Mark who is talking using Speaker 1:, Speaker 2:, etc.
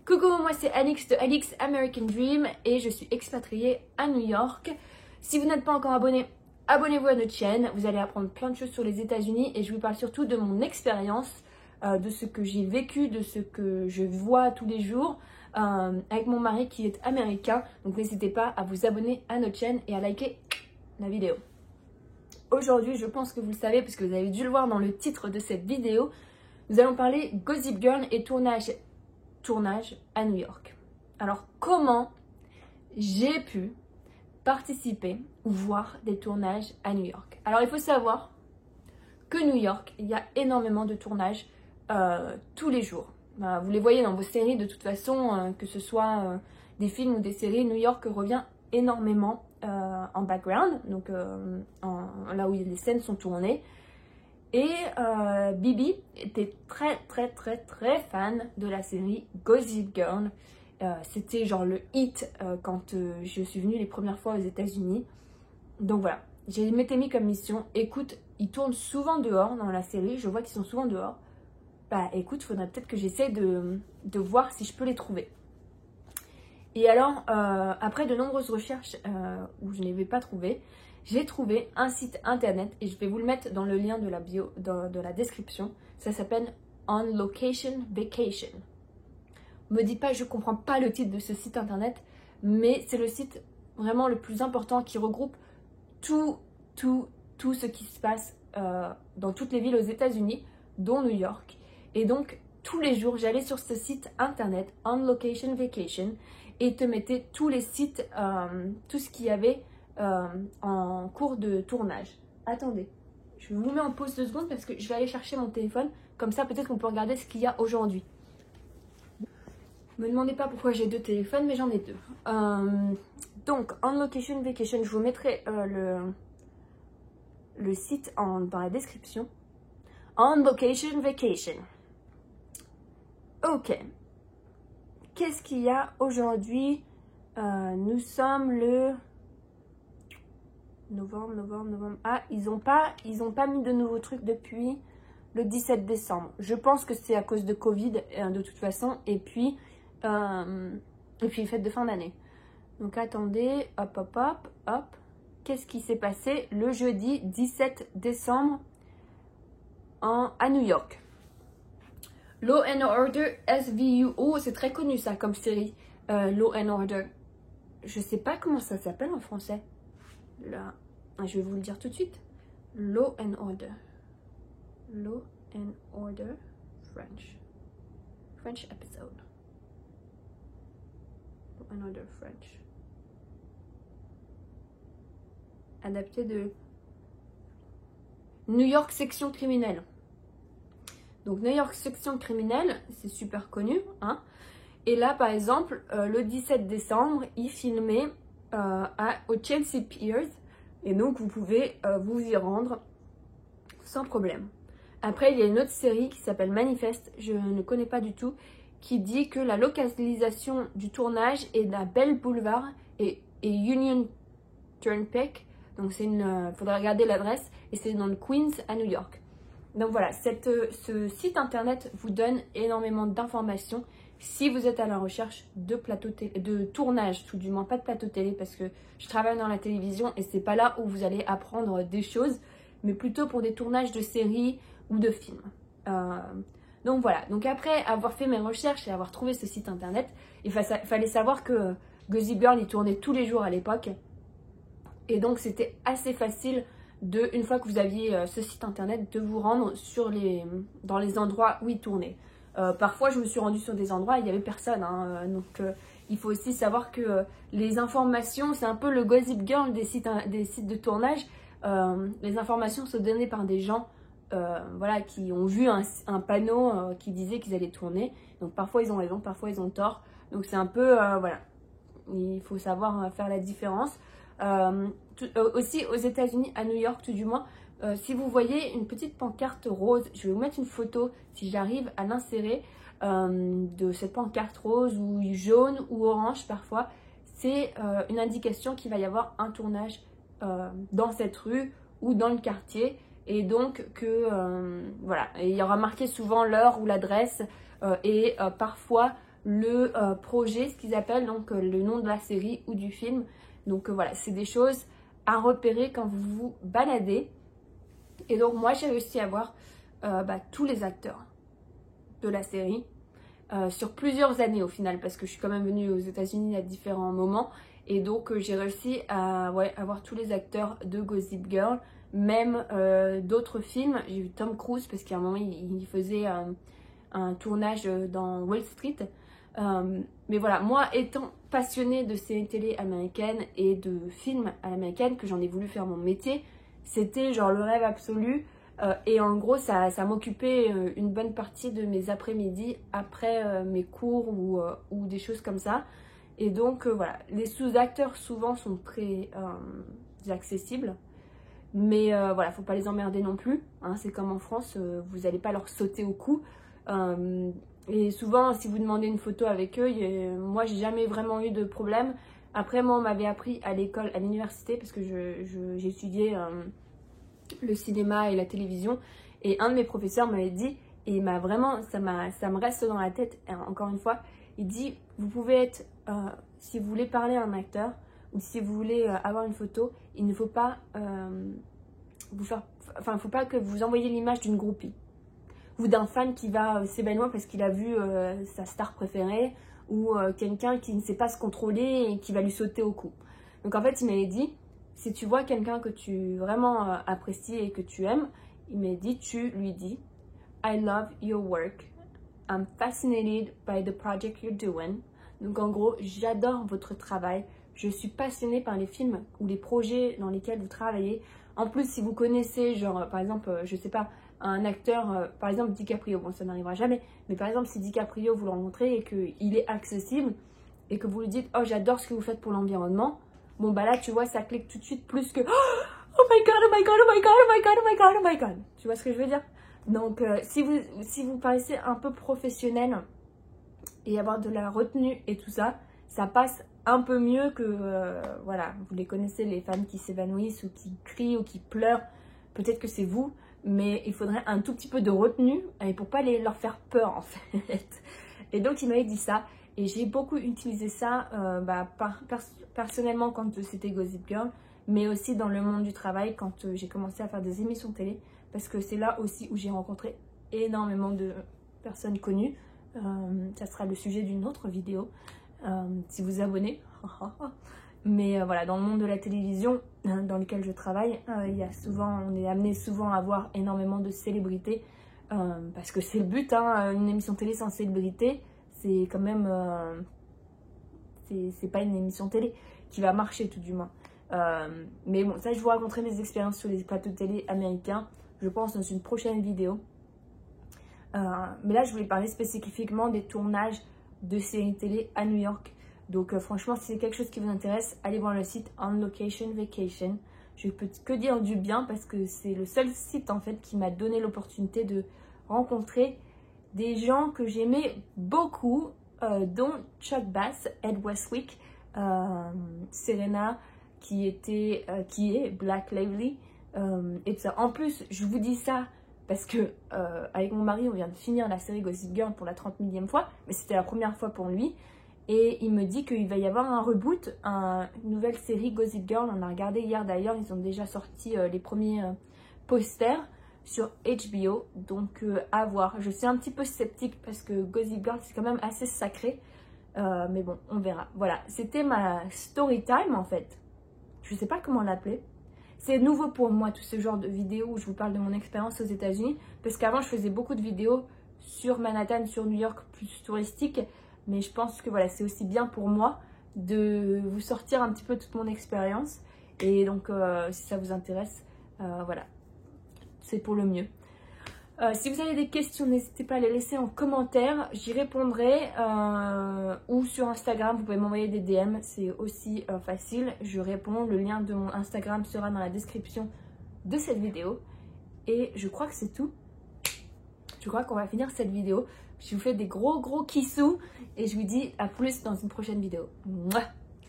Speaker 1: Coucou, moi c'est Alix de Alix American Dream et je suis expatriée à New York. Si vous n'êtes pas encore abonné, abonnez-vous à notre chaîne. Vous allez apprendre plein de choses sur les États-Unis et je vous parle surtout de mon expérience, de ce que j'ai vécu, de ce que je vois tous les jours avec mon mari qui est américain. Donc n'hésitez pas à vous abonner à notre chaîne et à liker la vidéo. Aujourd'hui, je pense que vous le savez parce que vous avez dû le voir dans le titre de cette vidéo, nous allons parler Gossip Girl et tournage à New York. Alors, comment j'ai pu participer ou voir des tournages à New York? Alors, il faut savoir que New York, il y a énormément de tournages tous les jours. Vous les voyez dans vos séries de toute façon, que ce soit des films ou des séries, New York revient énormément en background, donc là où les scènes sont tournées. Et Bibi était très fan de la série Gossip Girl. C'était genre le hit quand je suis venue les premières fois aux États-Unis. Donc voilà, j'ai m'étais mis comme mission, écoute, ils tournent souvent dehors dans la série, je vois qu'ils sont souvent dehors. Bah écoute, faudrait peut-être que j'essaie de voir si je peux les trouver. Et alors, après de nombreuses recherches où je n'avais pas trouvé, j'ai trouvé un site internet et je vais vous le mettre dans le lien de la bio, de la description. Ça s'appelle On Location Vacation. Me dites pas, je comprends pas le titre de ce site internet, mais c'est le site vraiment le plus important qui regroupe tout ce qui se passe dans toutes les villes aux États-Unis, dont New York. Et donc, tous les jours, j'allais sur ce site internet, On Location Vacation, et te mettais tous les sites, tout ce qu'il y avait en cours de tournage. Attendez, je vous mets en pause 2 secondes parce que je vais aller chercher mon téléphone. Comme ça, peut-être qu'on peut regarder ce qu'il y a aujourd'hui. Ne me demandez pas pourquoi j'ai 2 téléphones, mais j'en ai 2. Donc, On Location Vacation, je vous mettrai le site dans la description. On Location Vacation. Ok. Qu'est-ce qu'il y a aujourd'hui? Nous sommes le... Novembre. Ah, ils ont pas mis de nouveaux trucs depuis le 17 décembre. Je pense que c'est à cause de Covid de toute façon. Et puis fête de fin d'année. Donc attendez, hop. Qu'est-ce qui s'est passé le jeudi 17 décembre à New York? Law and Order SVU. Oh, c'est très connu ça comme série. Law and Order. Je sais pas comment ça s'appelle en français. Là, je vais vous le dire tout de suite. Law and Order. Law and Order French episode. Law and Order French. Adapté de New York section criminelle. Donc New York section criminelle, c'est super connu, hein. Et là, par exemple, le 17 décembre, ils filmaient au Chelsea Piers. Et donc, vous pouvez vous y rendre sans problème. Après, il y a une autre série qui s'appelle Manifest, je ne connais pas du tout, qui dit que la localisation du tournage est à Bell Boulevard et Union Turnpike. Donc, faudrait regarder l'adresse. Et c'est dans le Queens à New York. Donc voilà, ce site internet vous donne énormément d'informations si vous êtes à la recherche de tournage, tout du moins pas de plateau télé parce que je travaille dans la télévision et c'est pas là où vous allez apprendre des choses, mais plutôt pour des tournages de séries ou de films. Donc voilà, donc après avoir fait mes recherches et avoir trouvé ce site internet, il fallait savoir que Gossip Girl, il tournait tous les jours à l'époque et donc c'était assez facile une fois que vous aviez ce site internet, de vous rendre dans les endroits où il tournait. Parfois, je me suis rendue sur des endroits où il n'y avait personne. Hein, donc, il faut aussi savoir que les informations, c'est un peu le Gossip Girl des sites de tournage. Les informations sont données par des gens voilà, qui ont vu un panneau qui disait qu'ils allaient tourner. Donc, parfois, ils ont raison, parfois, ils ont tort. Donc, c'est un peu... voilà, il faut savoir faire la différence. Aussi aux États-Unis, à New York tout du moins, si vous voyez une petite pancarte rose, je vais vous mettre une photo si j'arrive à l'insérer de cette pancarte rose ou jaune ou orange parfois. C'est une indication qu'il va y avoir un tournage dans cette rue ou dans le quartier et donc que voilà, et il y aura marqué souvent l'heure ou l'adresse et parfois le projet, ce qu'ils appellent, donc le nom de la série ou du film. Donc voilà, c'est des choses à repérer quand vous vous baladez. Et donc moi j'ai réussi à voir tous les acteurs de la série sur plusieurs années au final, parce que je suis quand même venue aux États-Unis à différents moments. Et donc j'ai réussi à voir tous les acteurs de Gossip Girl, même d'autres films. J'ai vu Tom Cruise parce qu'à un moment il faisait un tournage dans Wall Street. Mais voilà, moi étant passionnée de séries télé américaines et de films à l'américaine, que j'en ai voulu faire mon métier, c'était genre le rêve absolu. Et en gros, ça m'occupait une bonne partie de mes après-midi après mes cours ou des choses comme ça. Et donc voilà, les sous-acteurs souvent sont très accessibles. Mais voilà, faut pas les emmerder non plus. Hein, c'est comme en France, vous n'allez pas leur sauter au cou. Et souvent, si vous demandez une photo avec eux, moi j'ai jamais vraiment eu de problème. Après, moi on m'avait appris à l'école, à l'université, parce que j'ai étudié le cinéma et la télévision. Et un de mes professeurs m'avait dit, et il m'a vraiment, ça me reste dans la tête, encore une fois, il dit, vous pouvez être, si vous voulez parler à un acteur, ou si vous voulez avoir une photo, il ne faut pas il faut pas que vous envoyiez l'image d'une groupie ou d'un fan qui va s'évanouir parce qu'il a vu sa star préférée, ou quelqu'un qui ne sait pas se contrôler et qui va lui sauter au cou. Donc en fait il m'avait dit, si tu vois quelqu'un que tu vraiment apprécies et que tu aimes, il m'a dit, tu lui dis I love your work, I'm fascinated by the project you're doing. Donc en gros, j'adore votre travail, je suis passionnée par les films ou les projets dans lesquels vous travaillez. En plus, si vous connaissez, genre par exemple, je sais pas, un acteur, par exemple DiCaprio, bon ça n'arrivera jamais, mais par exemple si DiCaprio vous le rencontrez et qu'il est accessible et que vous lui dites, oh j'adore ce que vous faites pour l'environnement, bon bah là tu vois ça clique tout de suite plus que oh my god, oh my god, oh my god, oh my god, oh my god, oh my god. Tu vois ce que je veux dire? Donc si vous paraissez un peu professionnel et avoir de la retenue et tout ça, ça passe un peu mieux que, voilà, vous les connaissez, les fans qui s'évanouissent ou qui crient ou qui pleurent, peut-être que c'est vous, mais il faudrait un tout petit peu de retenue et pour pas leur faire peur en fait. Et donc il m'avait dit ça, et j'ai beaucoup utilisé ça personnellement quand c'était Gossip Girl, mais aussi dans le monde du travail quand j'ai commencé à faire des émissions télé, parce que c'est là aussi où j'ai rencontré énormément de personnes connues. Ça sera le sujet d'une autre vidéo si vous abonnez. Mais voilà, dans le monde de la télévision dans lequel je travaille, on est amené souvent à voir énormément de célébrités, parce que c'est le but, hein, une émission télé sans célébrité, c'est quand même c'est pas une émission télé qui va marcher, tout du moins. Mais bon, ça je vous raconterai mes expériences sur les plateaux de télé américains, je pense, dans une prochaine vidéo. Mais là je voulais parler spécifiquement des tournages de séries télé à New York. Donc franchement, si c'est quelque chose qui vous intéresse, allez voir le site On Location Vacation. Je peux que dire du bien parce que c'est le seul site en fait qui m'a donné l'opportunité de rencontrer des gens que j'aimais beaucoup, dont Chuck Bass, Ed Westwick, Serena qui est Black Lively, et tout ça. En plus, je vous dis ça parce que avec mon mari, on vient de finir la série Gossip Girl pour la 30 millième fois, mais c'était la première fois pour lui. Et il me dit qu'il va y avoir un reboot, une nouvelle série Gossip Girl. On a regardé hier d'ailleurs, ils ont déjà sorti les premiers posters sur HBO. Donc à voir. Je suis un petit peu sceptique parce que Gossip Girl c'est quand même assez sacré. Mais bon, on verra. Voilà, c'était ma story time en fait. Je sais pas comment l'appeler. C'est nouveau pour moi tout ce genre de vidéos où je vous parle de mon expérience aux États-Unis. Parce qu'avant je faisais beaucoup de vidéos sur Manhattan, sur New York, plus touristiques. Mais je pense que voilà, c'est aussi bien pour moi de vous sortir un petit peu toute mon expérience. Et donc, si ça vous intéresse, voilà, c'est pour le mieux. Si vous avez des questions, n'hésitez pas à les laisser en commentaire. J'y répondrai. Ou sur Instagram, vous pouvez m'envoyer des DM. C'est aussi facile. Je réponds. Le lien de mon Instagram sera dans la description de cette vidéo. Et je crois que c'est tout. Je crois qu'on va finir cette vidéo. Je vous fais des gros kissous et je vous dis à plus dans une prochaine vidéo. Mouah.